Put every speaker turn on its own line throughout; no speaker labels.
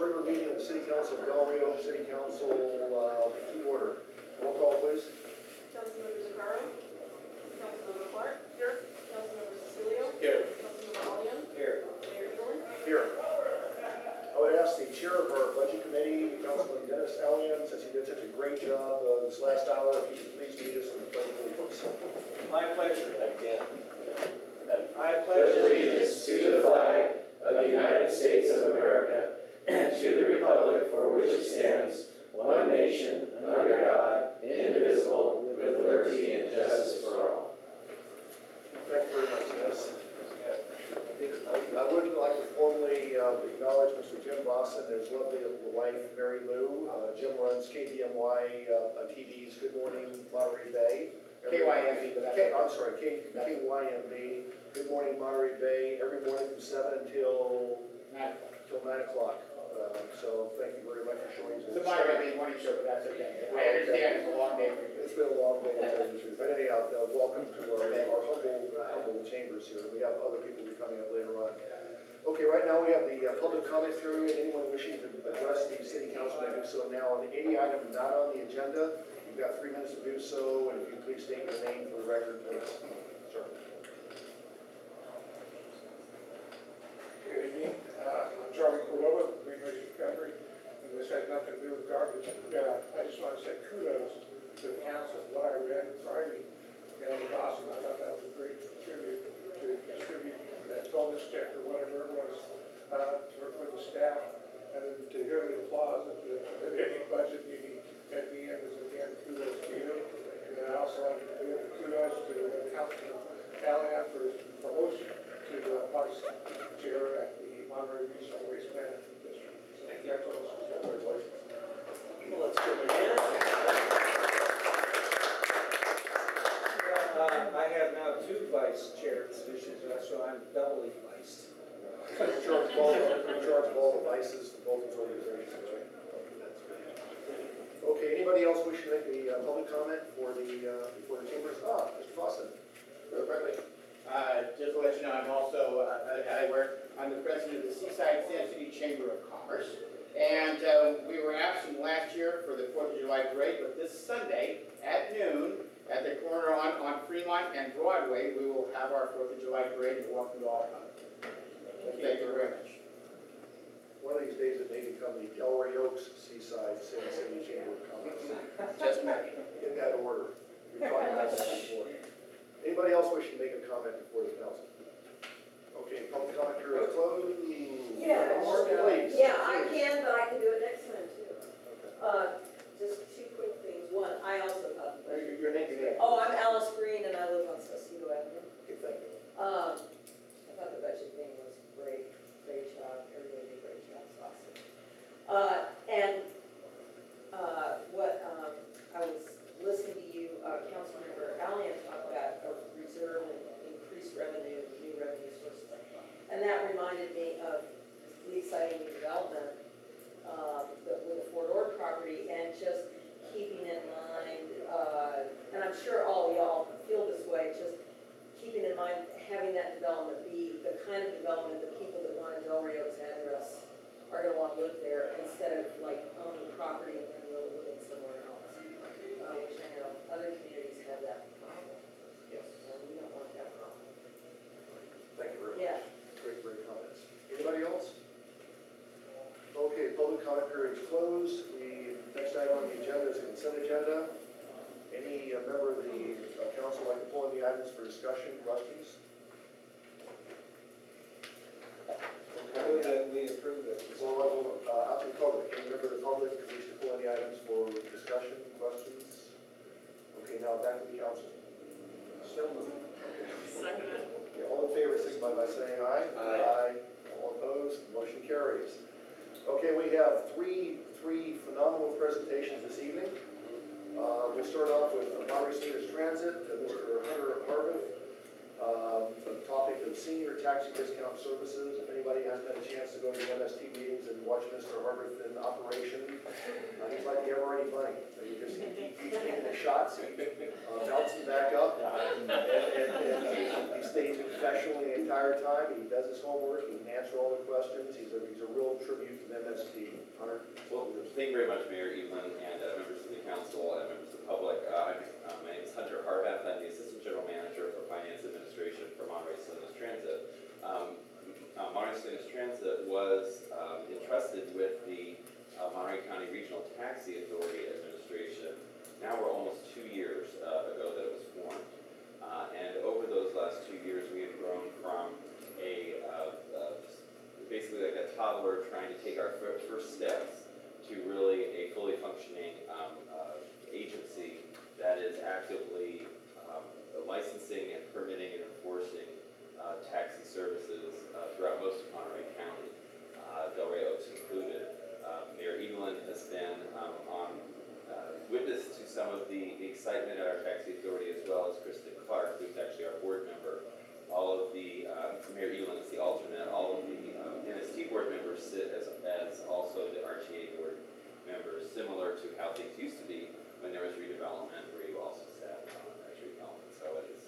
regular meeting of the City Council of Del Rio City Council to order. Roll call, please.
Councilmember Zaccaro. Councilmember Clark. Here. Councilmember Cecilio.
Here.
Councilmember Allian.
Here.
Mayor Easterly.
Here. I would ask the chair of our budget committee, Councilman Dennis Allian, since he did such a great job this last hour, if he could please lead us in the pledge of allegiance.
My pleasure.
Again.
I pledge
Allegiance to the flag of the United States of America and to the republic for which it stands, one nation, under God, indivisible, with liberty and justice for all.
Thank you very much, Dennis. I would like to formally acknowledge Mr. Jim Boston and his lovely wife, Mary Lou. Jim runs KDMY TV's Good Morning Monterey Bay.
KYMB.
I'm sorry, KYMB. Good Morning Monterey Bay, every morning from 7 until 9 o'clock. So thank you very much for showing us.
It's a Monterey morning show, but that's okay. I understand it's a long day for you.
It's been a long day, to tell you the truth. But anyhow, welcome to our humble chambers here. We have other people who are coming up later on. Okay, right now we have the public comment period. Anyone wishing to address the city council may do so now on any item not on the agenda. You've got 3 minutes to do so, and if you please state your name for the record, please. Sir.
Good evening. I'm Charlie Cordova, Green Ridge Recovery, and this has nothing to do with garbage. I just want to say kudos to the council. What I read Friday, it was awesome. I thought that was a great tribute to distribute that bonus check or whatever it was for the staff, and to hear the applause at any budget meeting at the end is again kudos to you. And I also like to give kudos to Councilman Allian for his promotion to the vice chair at the Monterey Regional Waste Management District. So congratulations.
Well, let's give it a hand. I have now 2 vice chair positions, so I'm doubly viced.
In charge of all the vices for both these organizations, right? Okay, anybody else wish to make a public comment for the chambers? Mr. Fawcett. Real quickly.
Just to let you know, I'm the president of the Seaside Sand City Chamber of Commerce. And we were absent last year for the 4th of July parade, but this Sunday at noon at the corner on Fremont and Broadway, we will have our 4th of July parade and welcome you all. Thank you very much.
One of these days it may become the Delray Oaks Seaside Sand City Chamber of Commerce.
Just maybe.
In that order. We've talked about that before. Anybody else wish to make a comment before the council? Okay, public comment period is closed.
Yeah,
Please.
yeah, I can, but I can do it next time too. Just 2 quick things. One, I also thought the budget.
Your name.
Oh, I'm Alice Green and I live on Sausalito Avenue.
Okay, thank you.
I thought the budget thing was great. Great job. Everybody did a great job. It's awesome. What I was listening to you, Councilmember Allian, talk about a reserve and increased revenue, new revenue sources. And that reminded me of the exciting new development with the Fort Ord property, and just keeping in mind, and I'm sure all of y'all feel this way, just keeping in mind having that development be the kind of development the people that want a Del Rio's address are going to want to live there, instead of like owning property and then really living somewhere else, which I know other communities have that problem.
Yes.
And we don't want that problem.
Thank you very much.
Yeah.
Great comments. Anybody else? Okay, public comment period is closed. The next item on the agenda is the consent agenda. Any member of the council like to pull in the items for discussion, questions?
I move that we approve this.
Well, out to the public. Any member of the public who wishes to pull in the items for discussion, questions? Okay, now back to the council.
So moved.
Second.
Okay, all in favor, signify by saying aye.
Aye.
All opposed, motion carries. Okay, we have three phenomenal presentations this evening. We'll start off with Monterey Seniors Transit, Mr. Hunter Harvick, the topic of senior taxi discount services. If anybody has hasn't had a chance to go to the MST meetings and watch Mr. Hargreth in operation, he's like the ever-ready bunny. He just keeps taking the shots, bouncing back up, and he stays professional the entire time. He does his homework, he can answer all the questions. He's a real tribute to the MST. Hunter?
Well, thank you very much, Mayor Evelyn, and members of the council, and members of the public. My name is Hunter Harbath. I'm the Assistant General Manager for Finance Administration for Monterey Salinas Transit. Monterey Salinas Transit was entrusted with the Monterey County Regional Taxi Authority Administration. Now we're almost 2 years ago that it was formed. And over those last 2 years, we have grown from basically like a toddler trying to take our first steps to really a fully functioning agency that is actively licensing and permitting and enforcing taxi services throughout most of Monterey County, Delray Oaks included. Mayor Evelyn has been on witness to some of the excitement at our taxi authority, as well as Kristen Clark, who's actually our board member. All of the, Mayor Evelyn is the alternate, all of the MST board members sit as also the RTA board members, similar to how things used to be when there was redevelopment, where you also sat as redevelopment. So it is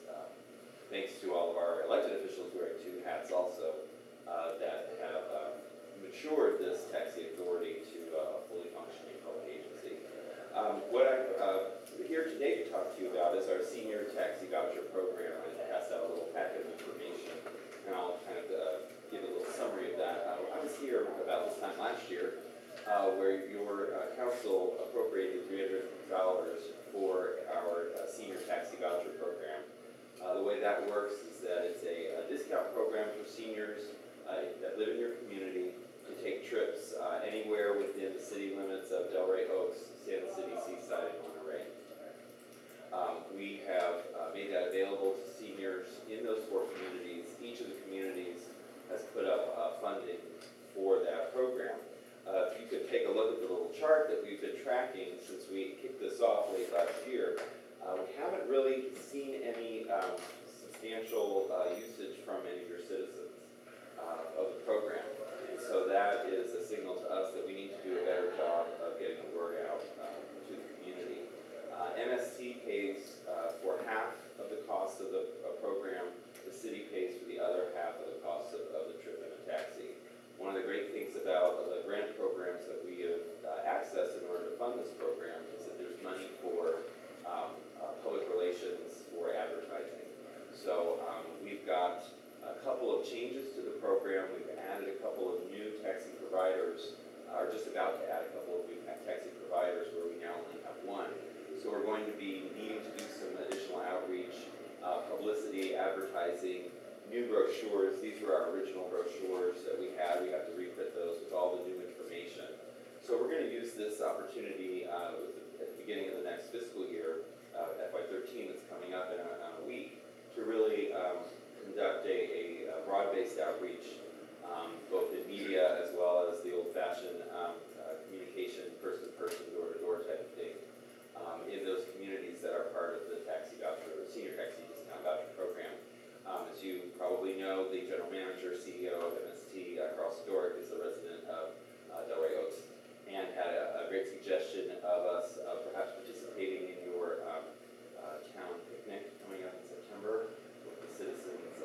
thanks to all of our elected officials wearing two hats also that have matured this taxi authority to a fully functioning public agency. What I'm here today to talk to you about is our senior taxi voucher program. I passed out a little packet of information, and I'll kind of give a little summary of that. I was here about this time last year, where your council appropriated $300 for our senior taxi voucher program. The way that works is that it's a discount program for seniors that live in your community to take trips anywhere within the city limits of Delray Oaks, Santa City, Seaside, and Monterey. We have made that available to seniors in those 4 communities. Each of the communities has put up funding for that program. If you could take a look at the little chart that we've been tracking since we kicked this off late last year, we haven't really seen any substantial usage from any of your citizens of the program. And so that is a signal to us that we need to do a better job of getting the word out to the community. MST pays for half of the cost of the program. The city pays for the other half of the cost of the trip in a taxi. One of the great things about the grant programs that we have accessed in order to fund this program is that there's money for public relations, for advertising. So we've got a couple of changes to the program. We've added a couple of new taxi providers, or just about to add a couple of new taxi providers where we now only have 1. So we're going to be needing to do some additional outreach, publicity, advertising, new brochures. These were our original brochures that we had. We have to reprint those with all the new information. So we're going to use this opportunity at the beginning of the next fiscal year, FY13 that's coming up in a week, to really conduct a broad-based outreach, both in media as well as the old-fashioned communication, person-to-person, door-to-door type of thing, in those communities that are part of the taxi voucher, senior taxi discount voucher program. As you probably know, the general manager, CEO of MST, Carl Stork, is a resident of Delray Oaks, and had a great suggestion of us perhaps participating in your town picnic coming up in September with the citizens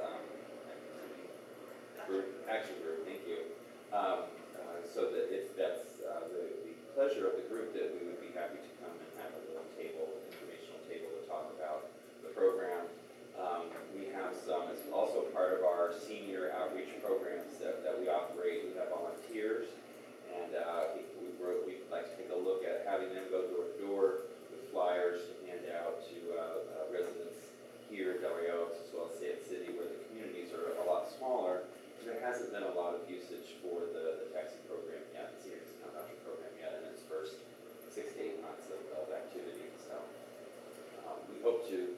action group. Thank you. So that if that's the pleasure of the group, that we would be happy to come and have a little table, informational table to talk about the program. We have some, as also part of our senior outreach programs that we operate. We have volunteers, and we'd like to take a look at having them go door to door with flyers to hand out to residents here in Delray Oaks, as well as Santa City, where the communities are a lot smaller. There hasn't been a lot of usage for the taxi program yet, the senior discount voucher program yet, in its first 6 to 8 months of activity. So we hope to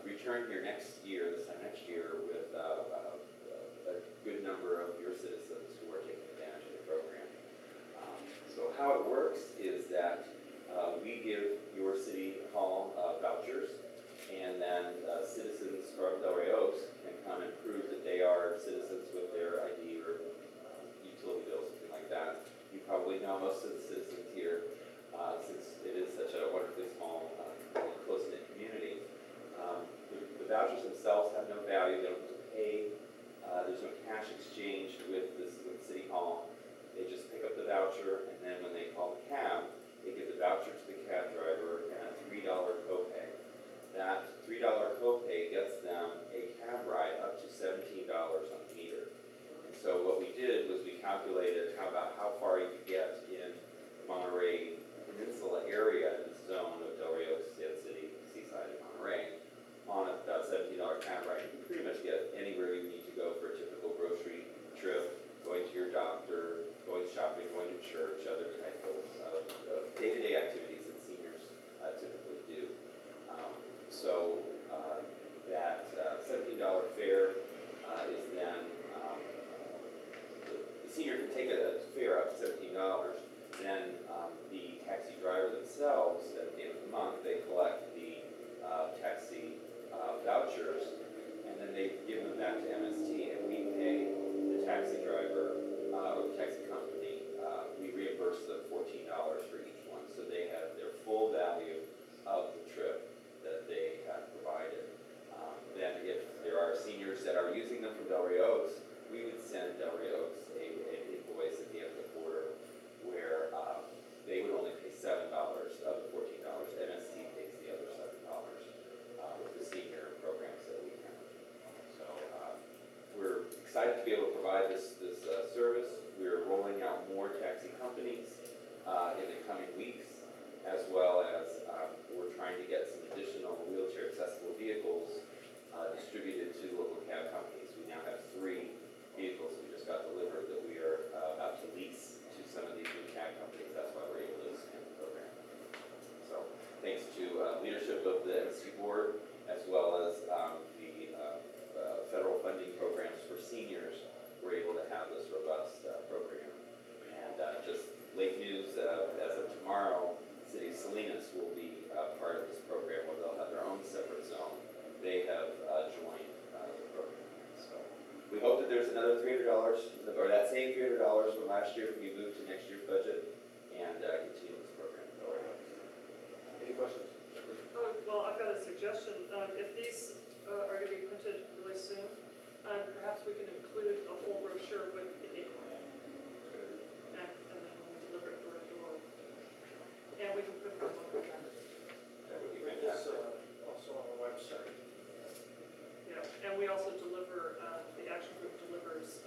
return here next year, this time next year, with a good number of your citizens far you could get in Monterey Peninsula area in the zone of Del Rio, Sand City, Seaside, and Monterey. On a $17 cab ride, you can pretty much get anywhere you need to go for a typical grocery trip, going to your doctor, going shopping, going to church, other type of day-to-day activities that seniors typically do. So that $17 fare is then, the senior can take a fare up to $17, then the taxi driver themselves, at the end of the month, they collect the taxi vouchers, and then they give them back to MST, and we pay the taxi driver or the taxi company, we reimburse them $14 for each one, so they have their full value of the trip that they have provided. Then if there are seniors that are using them from Del Rio Oaks, we would send Del Rio Oaks an invoice at the end of the quarter where they would only pay $7 of the $14. MST pays the other $7 with the senior programs that we have. So we're excited to be able to provide this service. We're rolling out more taxi companies in the coming weeks, as well as we're trying to get some additional wheelchair accessible vehicles distributed to local cab companies. We now have 3 vehicles we just got delivered that we are about to lease to some of these new cab companies. That's why we're able to expand the program. So thanks to leadership of the MST board, as well as the federal funding programs for seniors, we're able to have this robust program. And just late news, as of tomorrow, City of Salinas will be part of this program, where they'll have their own separate zone. They have joined the program. So we hope that there's another $300, or that same $300 from last year can be moved to next year's budget and continue this program.
Any questions?
Well, I've got a suggestion. If these are going to be printed really soon, perhaps we can include a whole brochure with the acorn. And then we deliver it door to door. And we can put them on the website.
That would be
It's
fantastic.
also on the website.
Yeah, and we also deliver, the action group delivers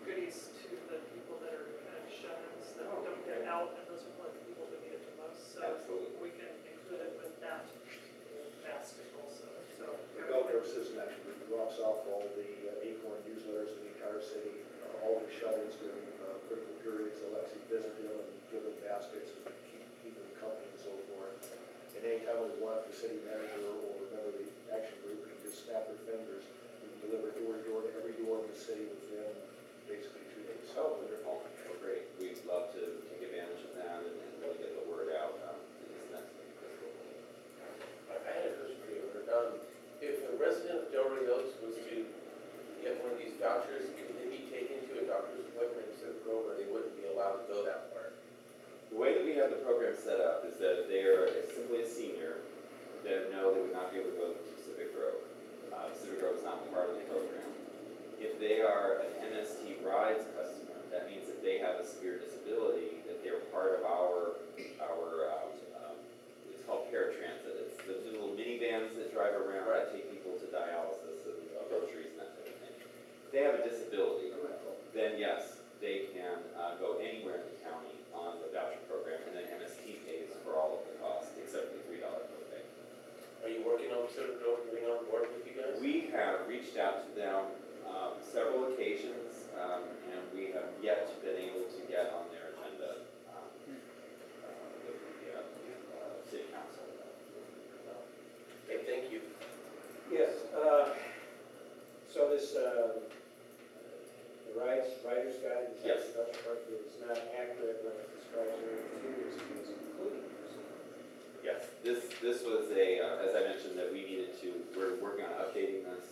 goodies to the people that are kind of shut-ins, that don't get out, and those are probably the people that need it the most. So
Absolutely.
we can include it with that basket also. So
The Belgrove Citizen Action Group drops off all the Acorn newsletters in the entire city, all the shut-ins during critical periods. They'll actually visit them and give them baskets and keep them company and so forth. And anytime we want, the city manager or a member of the action group can just snap their fingers. We can deliver door to door to every door in the city within basically 2 days.
Oh, wonderful. Well, great. We'd love to take advantage of that and really get the word out in this next fiscal year.
I had a question for you. If a resident of Del Rio Oaks was to get one of these vouchers, could they be taken to a doctor's appointment instead of Grove, or they wouldn't be allowed to go that far?
The way that we have the program set up is that if they are simply a senior, then no, they would not be able to go to Pacific Grove. Pacific Grove is not part of the program. If they are an MST Rides customer, that means that they have a severe disability, that they're part of our it's called paratransit. It's the little minivans that drive around that take people to dialysis and groceries and that type of thing. If they have a disability, then yes, they can go anywhere in the county on the voucher program, and then MST pays for all of the costs, except for the $3 copay.
Are you working on Pacific Grove and being on board with you guys?
We have reached out to them several occasions, and we have yet been able to get on their agenda with the city council.
Okay, thank you.
Yes, so this, the rider's guide, the
Yes.
tax part is not accurate when it describes your activities, it's including this.
Yes, this was a, as I mentioned, that we needed to, we're working on updating this.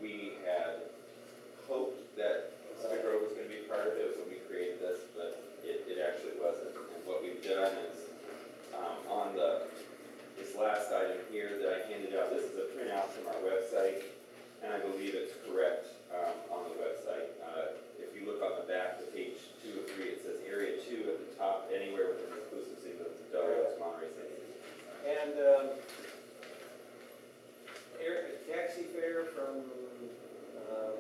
We had hoped that Pacific Grove was going to be part of it when we created this, but it actually wasn't. And what we've done is, on this last item here that I handed out, this is a printout from our website, and I believe it's correct on the website. If you look on the back to page 2 of 3, it says Area 2 at the top, anywhere within the exclusive city limits of Del Rio, Monterey City.
And taxi fare from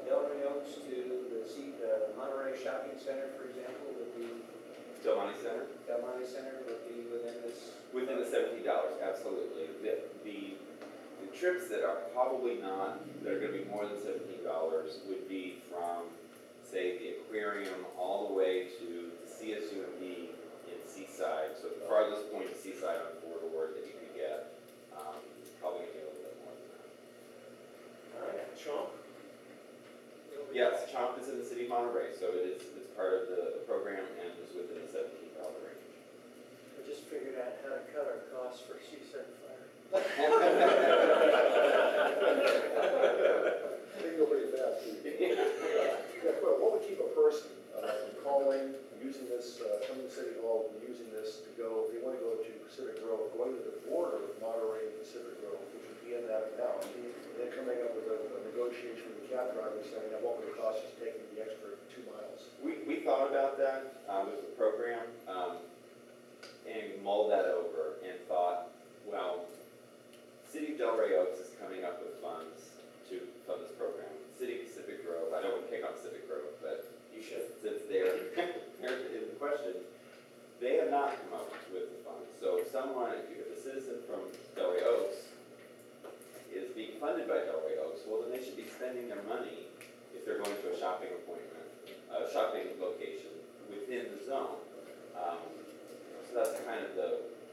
Del Rio Oaks to the Monterey Shopping Center, for example,
Del Monte Center?
Del Monte Center would be within this?
Within the $17, absolutely. The trips that are probably not, that are gonna be more than $17 would be from, say, the aquarium all the way to the CSUMB in Seaside. So the farthest point of Seaside on Fort that you could get, probably gonna be a little bit more than that.
All right, Chomp?
Yes, Chomp is in the city of Monterey, so it's part of the program and is within the $17 range.
I just figured out how to cut our costs for Seaside Fire.
They go pretty fast, too. Yeah, well, what would keep a person from calling, using this, coming to City Hall, and using this to go, if they want to go to Pacific Grove, going to the border of Monterey and Pacific Grove, which would be in that amount, and then coming up with a negotiation with the cab driver saying, now what would it cost us taking the extra 2 miles?
We thought about that with the program, and mulled that over and thought, well, City of Delray Oaks is coming up with funds to fund this program. City of Pacific Grove, I don't want to pick on Pacific Grove, but
You should.
since they're in the question, they have not come up with the funds. So if someone, if a citizen from Delray Oaks is being funded by Delray Oaks, well, then they should be spending their money if they're going to a shopping appointment, a shopping location within the zone. So that's kind of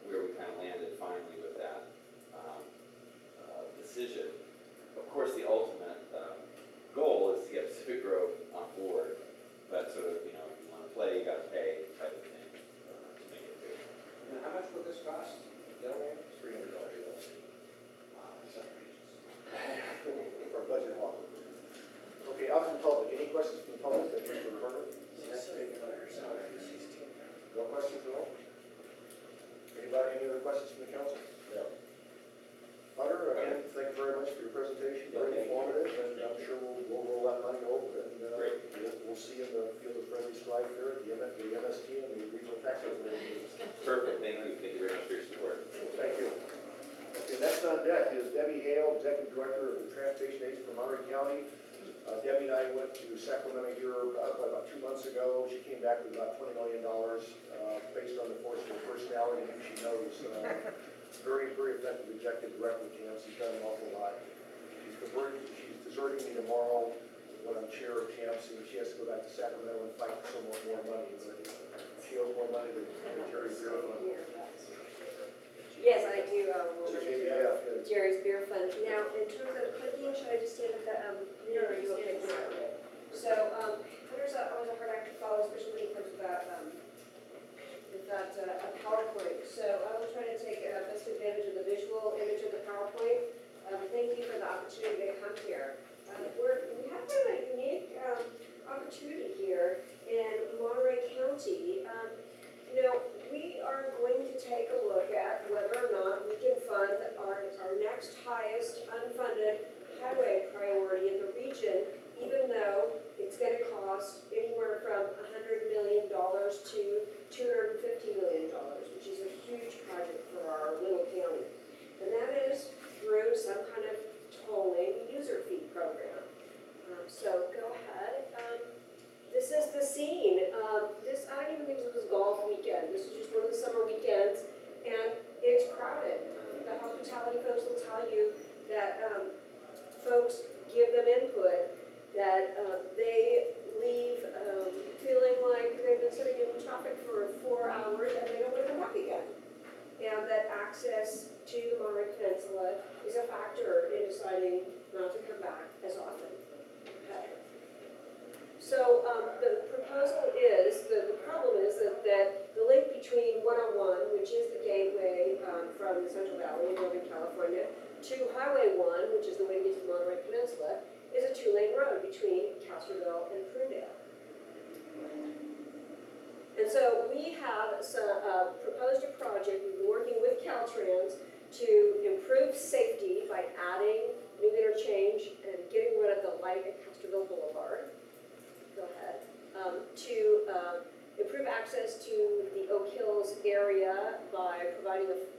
where we kind of landed finally with that decision. Of course, the ultimate goal is to get Pacific Grove on board, but sort of, if you want to play, you got to pay type of thing to make it big.
And how much will this cost? Delray?
$300.
Wow, that's outrageous.
For budget law. Okay, out from the public, any questions from the public that Mr. Herman?
Pacific Fire salary is
No questions at all? Anybody, any other questions from the council? No. Hunter, again, thank you very much for your presentation, very informative, and I'm sure we'll roll that money over, and we'll see you in the field of friendly strife here at the MST and the regional tax meetings.
Perfect, thank you very much for your support.
Thank you. Okay, next on deck is Debbie Hale, Executive Director of the Transportation Agency for Monterey County. Debbie and I went to Sacramento here about 2 months ago. She came back with about $20 million based on the force of her personality and who she knows. Very, very effective executive director of TAMS. She's done an awful lot. She's deserting me tomorrow when I'm chair of TAMS, and she has to go back to Sacramento and fight for some more money. But she owes more money than Jerry's Beer Fund.
Yes, I do, want to
Yeah.
Jerry's Beer Fund. Now, in terms of clicking, should I just stand at the, no, you okay? So, Twitter's always a hard act to follow, especially when it comes to a PowerPoint. So I will try to take best advantage of the visual image of the PowerPoint. Thank you for the opportunity to come here. We have kind of a unique opportunity here in Monterey County. We are going to take a look at whether or not we can fund our next highest unfunded highway priority in the region, even though it's going to cost anywhere from $100 million to $250 million, which is a huge project for our little county. And that is through some kind of tolling user fee program. So go ahead. This is the scene. I don't even think this was golf weekend. This is just one of the summer weekends, and it's crowded. The hospitality folks will tell you that folks give them input, that they leave feeling like they've been sitting in traffic for 4 hours and they don't want to come back again. And that access to the Monterey Peninsula is a factor in deciding not to come back as often. Okay. So the proposal is, the problem is that the link between 101, which is the gateway from the Central Valley in Northern California, to Highway 1, which is the way to get to the Monterey Peninsula, is a 2-lane road between Castroville and Prudale. And so we have proposed a project, we've been working with Caltrans to improve safety by adding new interchange and getting rid of the light at Castroville Boulevard. Go ahead. To improve access to the Oak Hills area by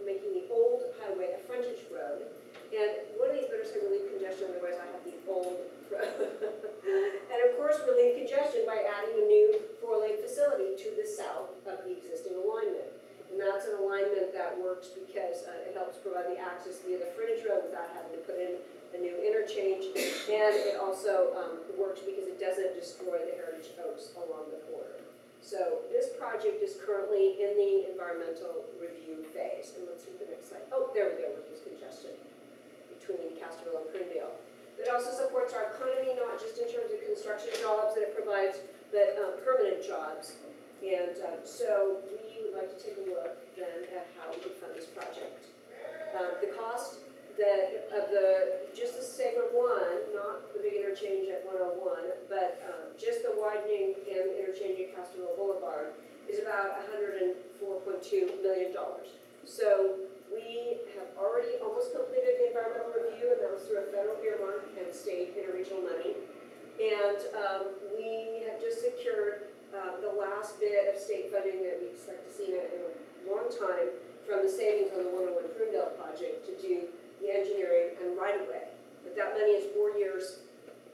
making the old highway a frontage road. And one of these better say relieve congestion, otherwise I have the old road. And of course, relieve congestion by adding a new 4-lane facility to the south of the existing helps provide the access via the frontage road without having to put in a new interchange. And it also works because it doesn't destroy the heritage oaks along the corridor. So this project is currently in the environmental review phase. And let's see the next slide. Oh, there we go, reduce congestion between Castroville and Prunedale. It also supports our economy, not just in terms of construction jobs that it provides, but permanent jobs. And so we would like to take a look then at how we can fund this project. The cost just the segment one, not the big interchange at 101, but just the widening and interchange at Castroville Boulevard is about $104.2 million. So we have already almost completed the environmental review, and that was through a federal earmark and state interregional money. And we have just secured the last bit of state funding that we expect to see in a long time from the savings on the 101 Prunedale project to do the engineering and right-of-way. But that money is 4 years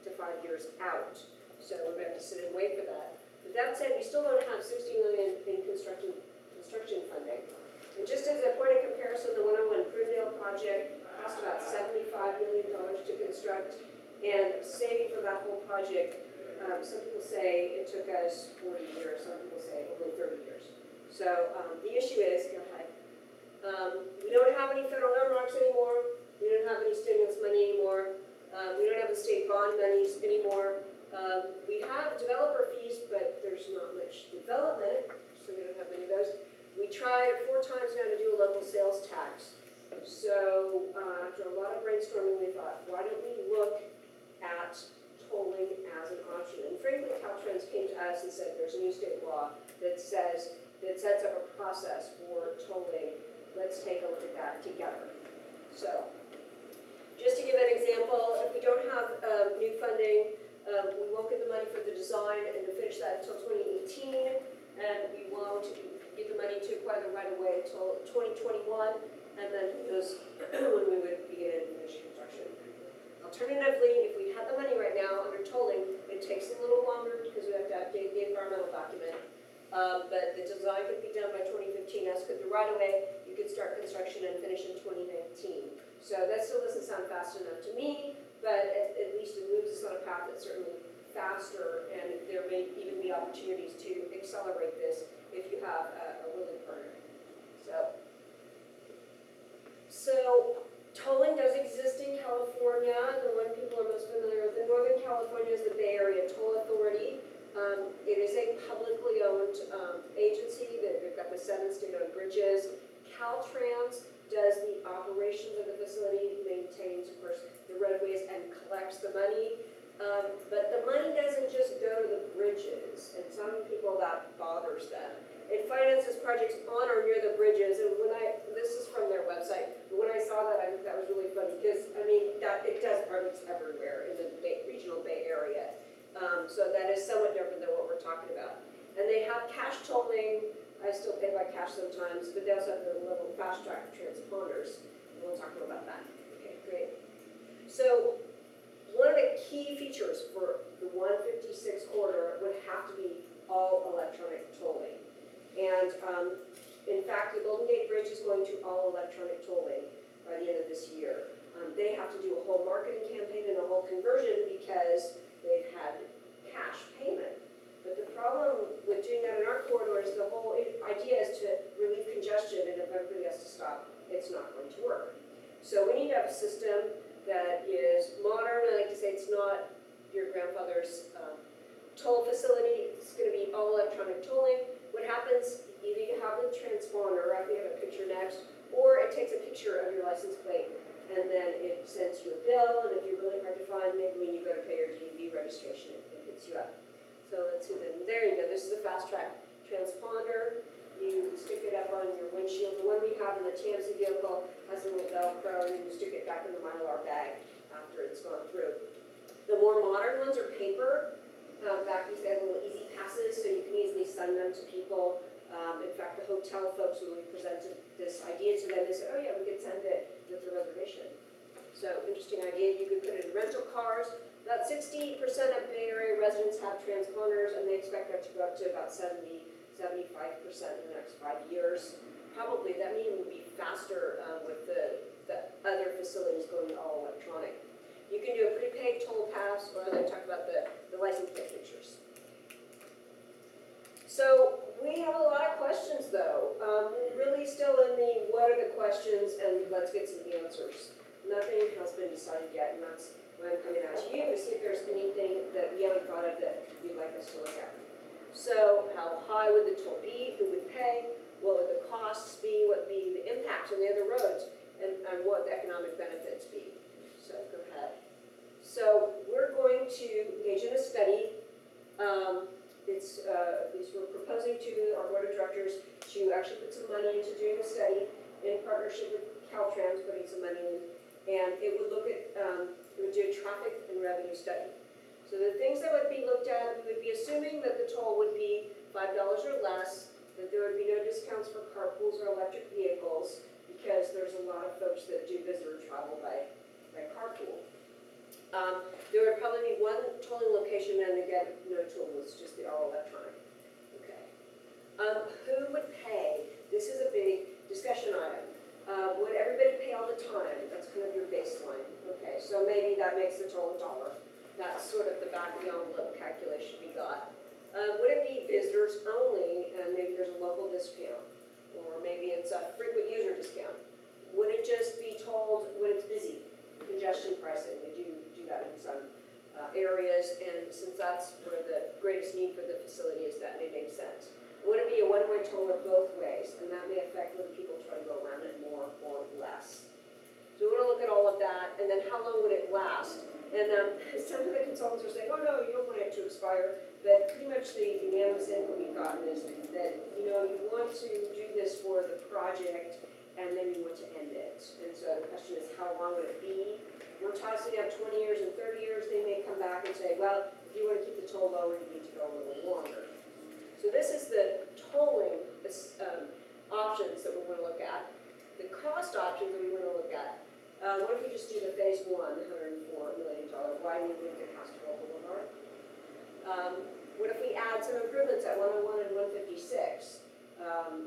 to 5 years out. So we're going to have to sit and wait for that. But that said, we still don't have $60 million in construction funding. And just as a point of comparison, the 101 Prunedale project cost about $75 million to construct, and saving for that whole project, some people say it took us 40 years, some people say only 30 years. So the issue is, go ahead, we don't have any federal earmarks anymore, we don't have any stimulus money anymore, we don't have the state bond monies anymore. We have developer fees, but there's not much development, so we don't have many of those. We tried 4 times now to do a local sales tax. So after a lot of brainstorming, we thought, why don't we look at tolling as an option? And frankly, Caltrans came to us and said there's a new state law that sets up a process for tolling. Let's take a look at that together. So just to give an example, if we don't have new funding, we won't get the money for the design and to finish that until 2018, and we won't get the money to acquire the right-of-way until 2021, and then who knows when we would begin and finish construction. Alternatively, if we had the money right now under tolling, it takes a little longer because we have to update the environmental document, but the design could be done by 2015, as could the right-of-way. You could start construction and finish in 2019. So that still doesn't sound fast enough to me, but at least it moves us on a path that's certainly faster, and there may even be opportunities to accelerate this if you have a willing partner. So tolling does exist in California. The one people are most familiar with in Northern California is the Bay Area Toll Authority. It is a publicly owned agency. They've got the 7 state-owned bridges. Caltrans does the operations of the facility, maintains, of course, the roadways, and collects the money. But the money doesn't just go to the bridges, and some people that bothers them. It finances projects on or near the bridges, and this is from their website, but when I saw that, I think that was really funny, because, I mean, it does projects everywhere in the regional Bay Area. So that is somewhat different than what we're talking about. And they have cash tolling. I still pay by cash sometimes, but they also have the little fast track transponders, and we'll talk more about that. Okay, great. So one of the key features for the 156 corridor would have to be all electronic tolling. And in fact, the Golden Gate Bridge is going to all electronic tolling by the end of this year. They have to do a whole marketing campaign and a whole conversion because they've had cash payment. But the problem with doing that in our corridor is the whole idea is to relieve congestion, and if everybody has to stop, it's not going to work. So we need to have a system that is modern. I like to say it's not your grandfather's toll facility. It's going to be all electronic tolling. What happens, either you have the transponder, I think I have a picture next, or it takes a picture of your license plate, and then it sends you a bill, and if you're really hard to find, maybe when you go to pay your DMV registration, it hits you up. So let's see, then there you go. This is a fast track transponder. You stick it up on your windshield. The one we have in the TMC vehicle has a little Velcro, and you stick it back in the Mylar bag after it's gone through. The more modern ones are paper. Back we had little easy passes, so you can easily send them to people. In fact, the hotel folks, when we presented this idea to them, they said, oh yeah, we could send it with the reservation. So interesting idea. You could put it in rental cars. About 60% of Bay Area residents have transponders, and they expect that to go up to about 75% in the next 5 years. probably, that meeting would be faster with the other facilities going all electronic. You can do a prepaid toll pass, or they talk about the license plate pictures. So we have a lot of questions though. Really still in the what are the questions and let's get some answers. Nothing has been decided yet, and that's why I'm coming out to you to see if there's anything that we haven't thought of that you'd like us to look at. So how high would the toll be? Who would pay? What would the costs be? What would be the impact on the other roads? And what the economic benefits be? So go ahead. So we're going to engage in a study. At least we're proposing to our board of directors to actually put some money into doing a study in partnership with Caltrans, putting some money in, and it would look at, it would do a traffic and revenue study. So the things that would be looked at, we would be assuming that the toll would be $5 or less, that there would be no discounts for carpools or electric vehicles, because there's a lot of folks that do visitor travel by carpool. There would probably be one tolling location, and again, no toll, it's just the all electronic. Okay. Who would pay? This is a big discussion item. Would everybody pay all the time? That's kind of your baseline. Okay, so maybe that makes the toll $1. That's sort of the back of the envelope calculation we got. Would it be visitors only, and maybe there's a local discount? Or maybe it's a frequent user discount? Would it just be tolled when it's busy? Congestion pricing, we do that in some areas, and since that's where the greatest need for the facility is, that may make sense. Would it be a one-way toll or both ways? And that may affect whether people try to go around it more or less. So we want to look at all of that, and then how long would it last? And some of the consultants are saying, oh no, you don't want it to expire, but pretty much the unanimous input we've gotten is that, you want to do this for the project, and then you want to end it. And so the question is, how long would it be? We're tossing up 20 years and 30 years. They may come back and say, well, if you want to keep the toll lower, you need to go a little longer. So this is the tolling options that we're going to look at. The cost options that we want to look at. What if we just do the phase one, $104 million widening link at Castroville Boulevard? What if we add some improvements at 101 and 156?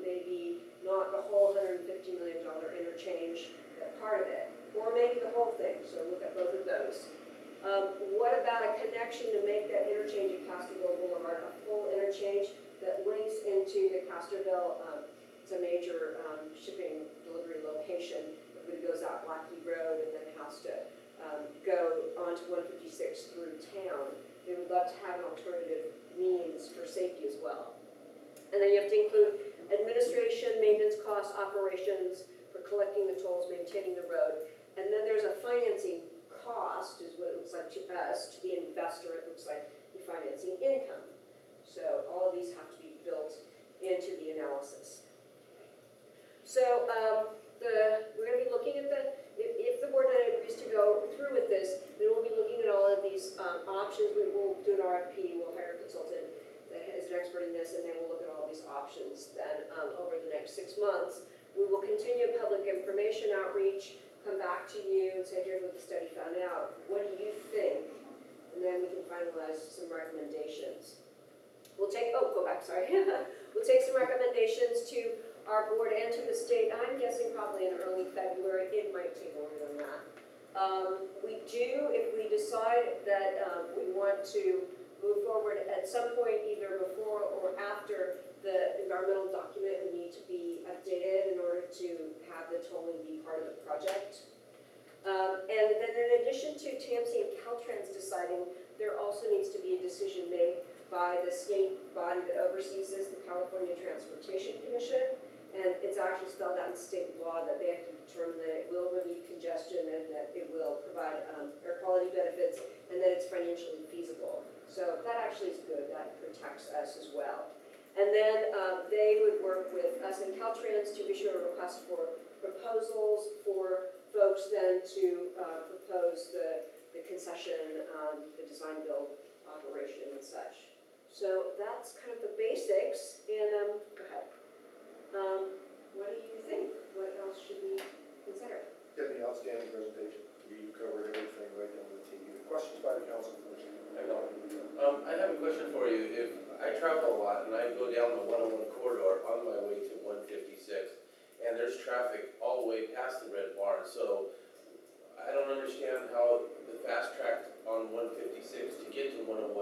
Maybe not the whole $150 million interchange, but part of it. Or maybe the whole thing, so look at both of those. What about a connection to make that interchange at Castroville Boulevard a full interchange that links into the Castroville, it's a major shipping delivery location that goes out Blackie Road and then has to go onto 156 through town. They would love to have an alternative means for safety as well. And then you have to include administration, maintenance costs, operations for collecting the tolls, maintaining the road. And then there's a financing cost, is what it looks like to us. To the investor, it looks like the financing income. So all of these have to be built into the analysis. So we're going to be looking at if the board agrees to go through with this, then we'll be looking at all of these options. We will do an RFP, we'll hire a consultant that is an expert in this, and then we'll look at all these options. Then over the next 6 months, we will continue public information outreach, come back to you and say, here's what the study found out. What do you think? And then we can finalize some recommendations. We'll take, go back, sorry. We'll take some recommendations to our board and to the state. I'm guessing probably in early February. It might take longer than that. We do, if we decide that we want to move forward at some point, either before or after the environmental document would need to be updated in order to have the tolling be part of the project. And then in addition to TAMC and Caltrans deciding, there also needs to be a decision made by the state body that oversees this, the California Transportation Commission. And it's actually spelled out in state law that they have to determine that it will relieve congestion and that it will provide air quality benefits and that it's financially feasible. So that actually is good. That protects us as well. And then they would work with us and Caltrans to issue a request for proposals for folks then to propose the concession, the design build operation and such. So that's kind of the basics. And go ahead. What do you think? What else should we consider?
Deputy, outstanding presentation. You covered everything right down to the T. Questions by the council first?
I have a question for you. If I travel a lot and I go down the 101 corridor on my way to 156, and there's traffic all the way past the red barn, so I don't understand how the fast track on 156 to get to 101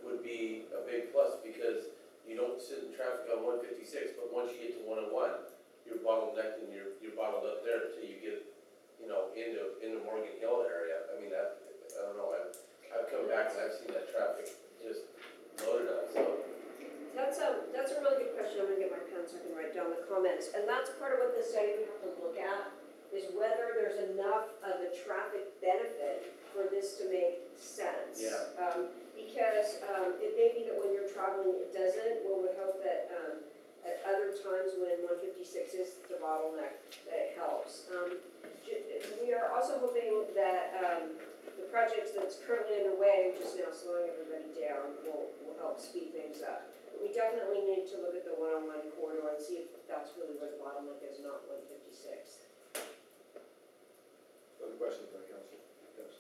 would be a big plus, because you don't sit in traffic on 156, but once you get to 101, you're bottlenecked and you're bottled up there until you get, into Morgan Hill area. I mean, I don't know, I've come back and I've seen that traffic just loaded up, so.
That's a really good question. I'm gonna get my pen so I can write down the comments. And that's part of what the study we have to look at, is whether there's enough of a traffic benefit for this to make sense.
Yeah.
Because it may be that when you're traveling, it doesn't. One would hope that at other times when 156 is the bottleneck, that it helps. We are also hoping that the project that's currently underway, which is now slowing everybody down, will help speed things up. But we definitely need to look at the one-on-one corridor and see if that's really where the bottleneck is, not 156.
Other questions by council? Yes.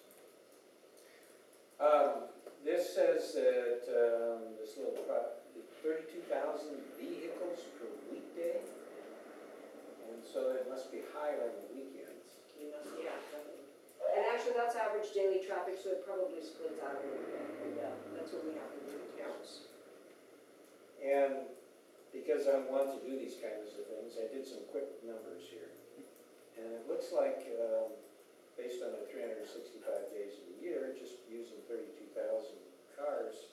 This says that, this little, 32,000 vehicles per weekday, and so it must be higher on the weekends.
You must, yeah, definitely. And actually, that's average daily traffic, so it probably splits out a little bit, and that's what we have in the accounts.
And because I want to do these kinds of things, I did some quick numbers here. And it looks like, based on the 365 days of the year, just using 32,000 cars,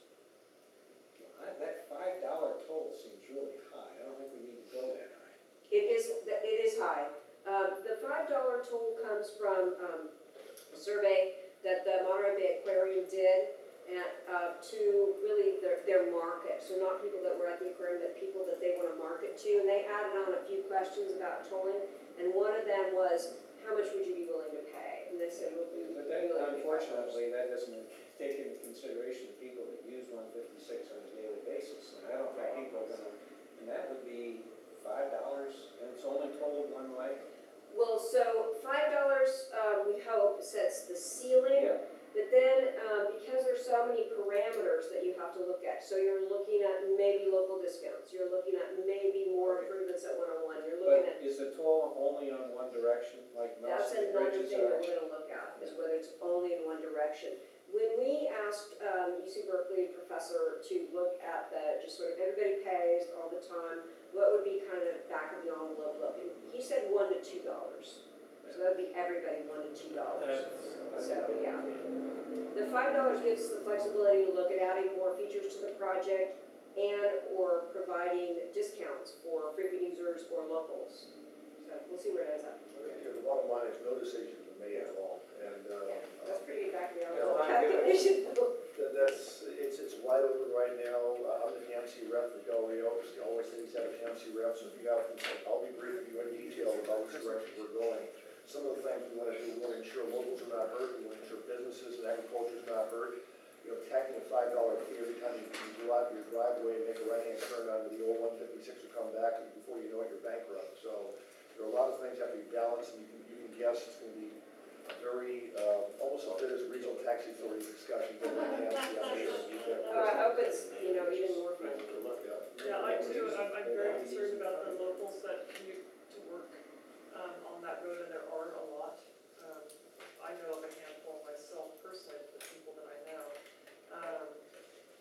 that $5 toll seems really high. I don't think we need to go that high.
It is high. The $5 toll comes from a survey that the Monterey Bay Aquarium did to really their market. So not people that were at the aquarium, but people that they want to market to. And they added on a few questions about tolling. And one of them was, how much would you be willing to pay? And they said, well, we
But
would
that,
be willing to pay $5.
unfortunately, that doesn't take into consideration the people that use 156 on a daily basis. And I don't think people are gonna, and that would be $5, and it's only tolled one way.
Well, so $5, we hope, sets the ceiling.
Yeah.
But then, because there's so many parameters that you have to look at, so you're looking at maybe local discounts, you're looking at maybe more improvements at 101, you're looking
But
at,
is the toll only on one direction, like
that's
most of the
another
bridges
thing
are?
that we're gonna look at, is whether it's only in one direction. When we asked UC Berkeley professor to look at the, just sort of everybody pays all the time, what would be kind of back of the envelope look? And he said $1 to $2. So that'd be everybody $1 to $2. So, yeah. The $5 gives the flexibility to look at adding more features to the project and or providing discounts for frequent users or locals. So we'll see where it ends up.
Okay, the bottom line is no decision has been made at all, and,
Yeah, that's pretty back of the
Yeah,
envelope
fine, good.
calculation.
it's wide open right now. I'm the KMC rep for Del Rio, it's the only city's had a KMC rep, so if you have, I'll be briefing you in detail about which direction we're going. Some of the things we want to do, we want to ensure locals are not hurt, we want to ensure businesses and agriculture is not hurt. Tacking a $5 fee every time you go out your driveway and make a right-hand turn onto the old 156 will come back, and before you know it, you're bankrupt. So there are a lot of things that have to be balanced, and you can guess it's going to be a very, almost as good as a regional taxi authority discussion. But I
I hope it's, even more fun.
Yeah, I too, I'm very concerned about the locals that commute to work on that road, and there are a lot. I know of a handful myself personally, the people that I know.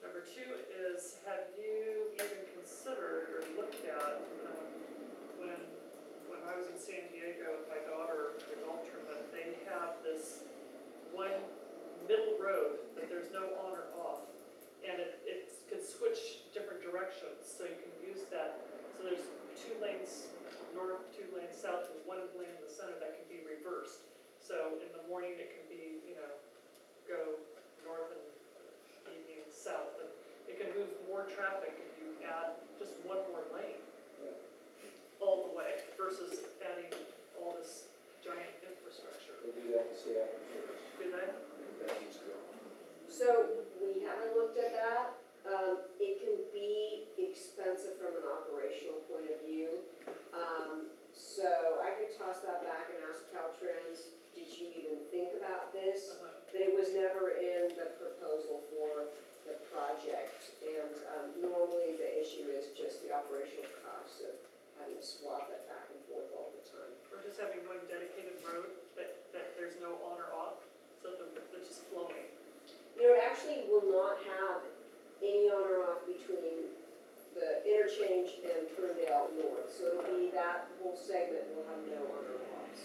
Number two is, have you even considered or looked at, when I was in San Diego with my daughter, the golf tournament, they have this one middle road that there's no on or off. And it can switch different directions, so you can use that. So there's 2 lanes north, 2 lanes south, and 1 lane in the center that can be reversed. So in the morning, it can be, go north and evening south. And it can move more traffic if you add just 1 more lane all the way versus adding all this giant infrastructure.
We'll do that in Seattle.
Do they?
So we haven't looked at that. It can be expensive from an operational point of view. So I could toss that back and ask Caltrans, did you even think about this? But it was never in the proposal for the project. And normally the issue is just the operational cost of having to swap it back and forth all the not have any on or off between the interchange and Ferndale North. So it'll be that whole segment will have no on or offs.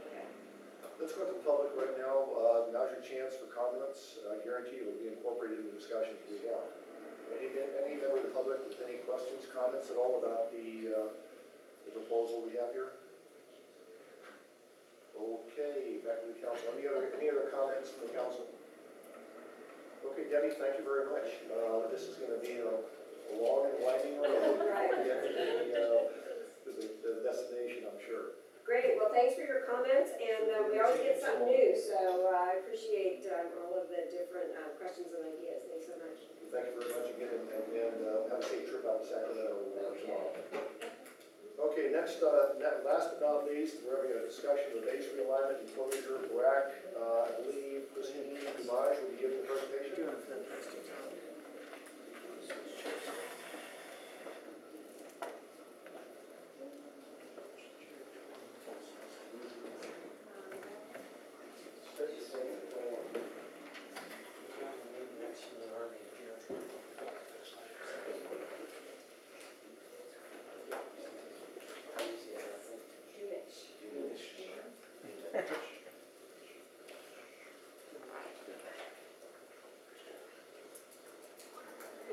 Okay.
Let's go to the public right now. Now's your chance for comments. I guarantee it will be incorporated in the discussions we have. Any member of the public with any questions, comments at all about the proposal we have here? Okay, back to the council. Any other comments from the council? Okay, Debbie, thank you very much. This is going to be a long and winding road to get to the destination, I'm sure.
Great, well, thanks for your comments, and we always get something new, so I appreciate all of the different questions and ideas. Thanks so much.
Thank you very much again, and have a safe trip out to Sacramento tomorrow. Okay, next, last but not least, we're having a discussion of base realignment and closure of BRAC. I believe Christine Dumage will be giving the presentation.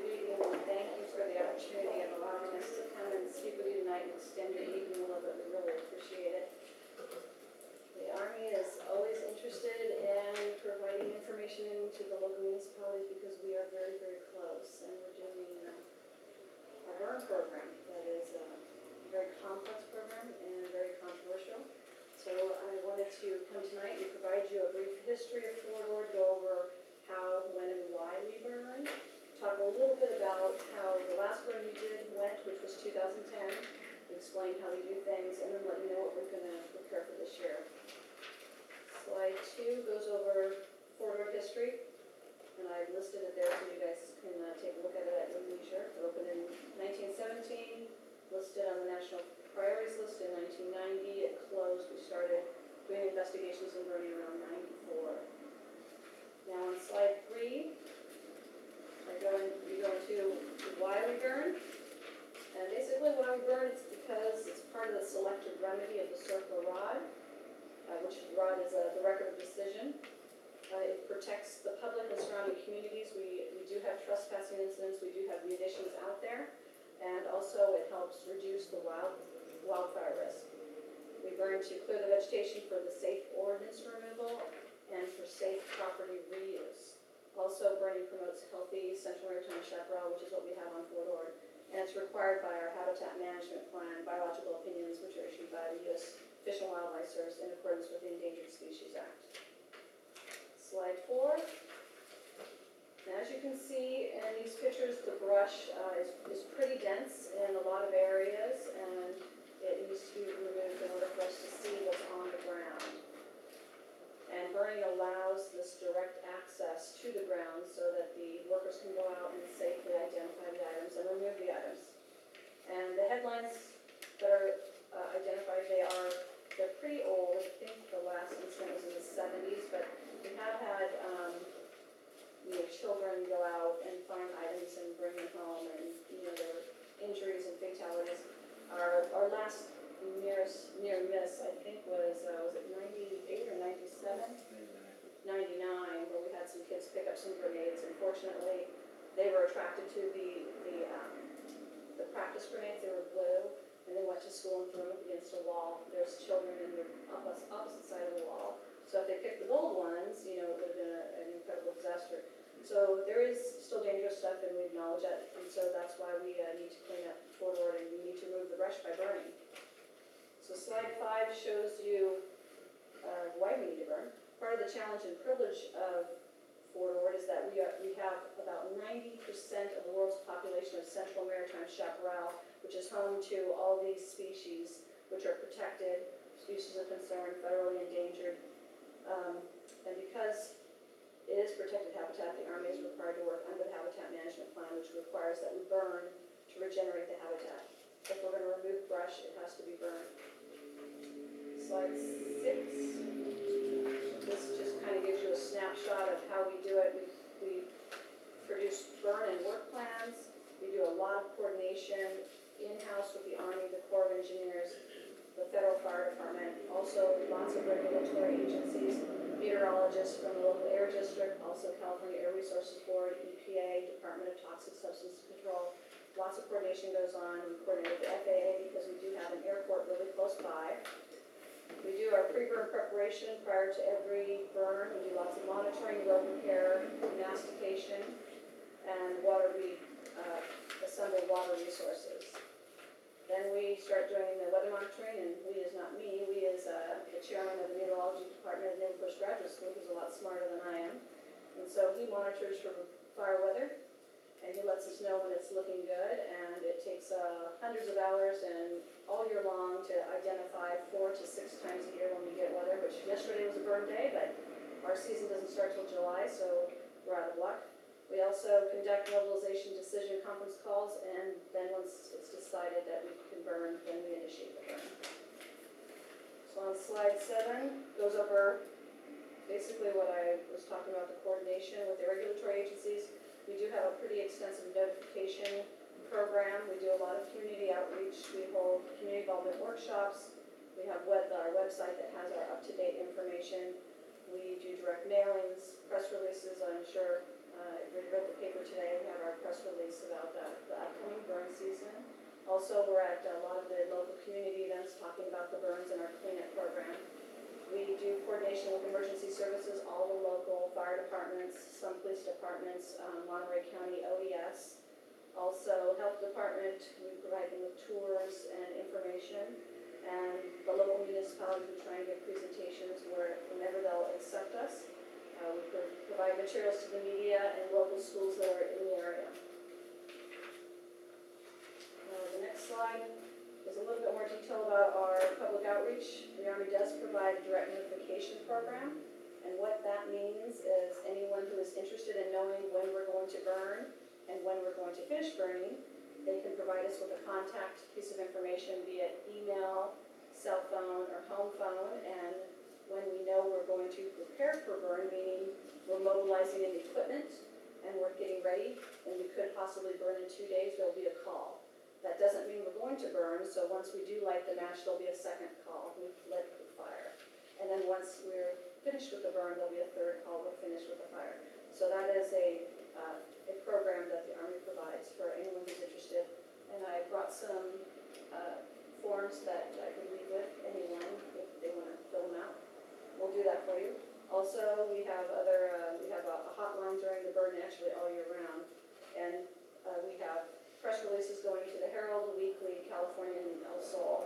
Good evening, and thank you for the opportunity of allowing us to come and speak with you tonight and extend your evening a little bit. We really appreciate it. The Army is always interested in providing information into the local municipalities because we are very, very close, and we're doing a burn program that is a very complex program and very controversial. So I wanted to come tonight and provide you a brief history of Fort Ord, go over how, when, and why we burn. Talk a little bit about how the last burn we did went, which was 2010, explain how we do things, and then let you know what we're going to prepare for this year. Slide 2 goes over Fort Ord history, and I've listed it there so you guys can take a look at it at your leisure. It opened in 1917, listed on the National Priorities List in 1990. It closed. We started doing investigations and burning around 94. Now on slide 3, we go into why we burn. And basically why we burn is because it's part of the selective remedy of the CERCLA rod, which rod is the record of decision. It protects the public and surrounding communities. We do have trespassing incidents. We do have munitions out there. And also it helps reduce the wildfire risk. We burn to clear the vegetation for the safe ordnance removal and for safe property reuse. Also, burning promotes healthy central maritime chaparral, which is what we have on Fort Ord. And it's required by our habitat management plan, biological opinions, which are issued by the U.S. Fish and Wildlife Service in accordance with the Endangered Species Act. Slide 4. And as you can see in these pictures, the brush is pretty dense in a lot of areas, and it needs to be removed in order for us to see what's on the ground. And burning allows this direct access to the ground so that the workers can go out and safely identify the items and remove the items. And the headlines that are identified, they're pretty old. I think the last incident was in the 70s, but we have had children go out and find items and bring them home, and there were injuries and fatalities. Our last near miss, I think, was it 98 or 97? 99, where we had some kids pick up some grenades. Unfortunately, they were attracted to the practice grenades. They were blue, and they went to school and threw them up against a wall. There's children in the opposite side of the wall. So if they picked the gold ones, it would have been an incredible disaster. So there is still dangerous stuff, and we acknowledge that, and so that's why we need to clean up Fort Ord, and we need to remove the brush by burning. So slide 5 shows you why we need to burn. Part of the challenge and privilege of Fort Ord is that we have about 90% of the world's population of central maritime chaparral, which is home to all these species, which are protected, species of concern, federally endangered. And because it is protected habitat, the Army is required to work under the Habitat Management Plan, which requires that we burn to regenerate the habitat. If we're going to remove brush, it has to be burned. Slide 6. This just kind of gives you a snapshot of how we do it. We produce burn and work plans. We do a lot of coordination in-house with the Army, the Corps of Engineers, the Federal Fire Department, also lots of regulatory agencies, meteorologists from the local air district, also California Air Resources Board, EPA, Department of Toxic Substance Control. Lots of coordination goes on. We coordinate with the FAA because we do have an airport really close by. We do our pre-burn preparation prior to every burn. We do lots of monitoring, road repair, mastication, and we assemble water resources. Then we start doing the weather monitoring, and we is not me, we is the chairman of the meteorology department at Naval Force Graduate School, who's a lot smarter than I am. And so he monitors for fire weather, and he lets us know when it's looking good, and it takes hundreds of hours and all year long to identify 4 to 6 times a year when we get weather, which yesterday was a burn day, but our season doesn't start till July, so we're out of luck. We also conduct mobilization decision conference calls, and then once it's decided that we can burn, then we initiate the burn. So on slide 7, goes over basically what I was talking about, the coordination with the regulatory agencies. We do have a pretty extensive notification program. We do a lot of community outreach. We hold community involvement workshops. We have our website that has our up-to-date information. We do direct mailings, press releases. I'm sure you read the paper today. We have our press release about the upcoming burn season. Also, we're at a lot of the local community events talking about the burns and our cleanup program. We do coordination with emergency services, all the local fire departments, some police departments, Monterey County OES. Also, health department, we provide them with tours and information. And the local municipalities, we try and give presentations whenever they'll accept us. We provide materials to the media and local schools that are in the area. The next slide is a little bit more detail about our public outreach. The Army does provide a direct notification program, and what that means is anyone who is interested in knowing when we're going to burn and when we're going to finish burning, they can provide us with a contact piece of information via email, cell phone, or home phone, and when we know we're going to prepare for burn, meaning we're mobilizing in equipment and we're getting ready, and we could possibly burn in 2 days, there'll be a call. That doesn't mean we're going to burn, so once we do light the match, there'll be a second call. We've lit the fire. And then once we're finished with the burn, there'll be a third call. We're finished with the fire. So that is a program that the Army provides for anyone who's interested. And I brought some forms that I can leave with anyone if they want to fill them out. We'll do that for you. Also, we have we have a hotline during the burn actually all year round. And we have press releases going to the Herald, the Weekly, Californian, and El Sol.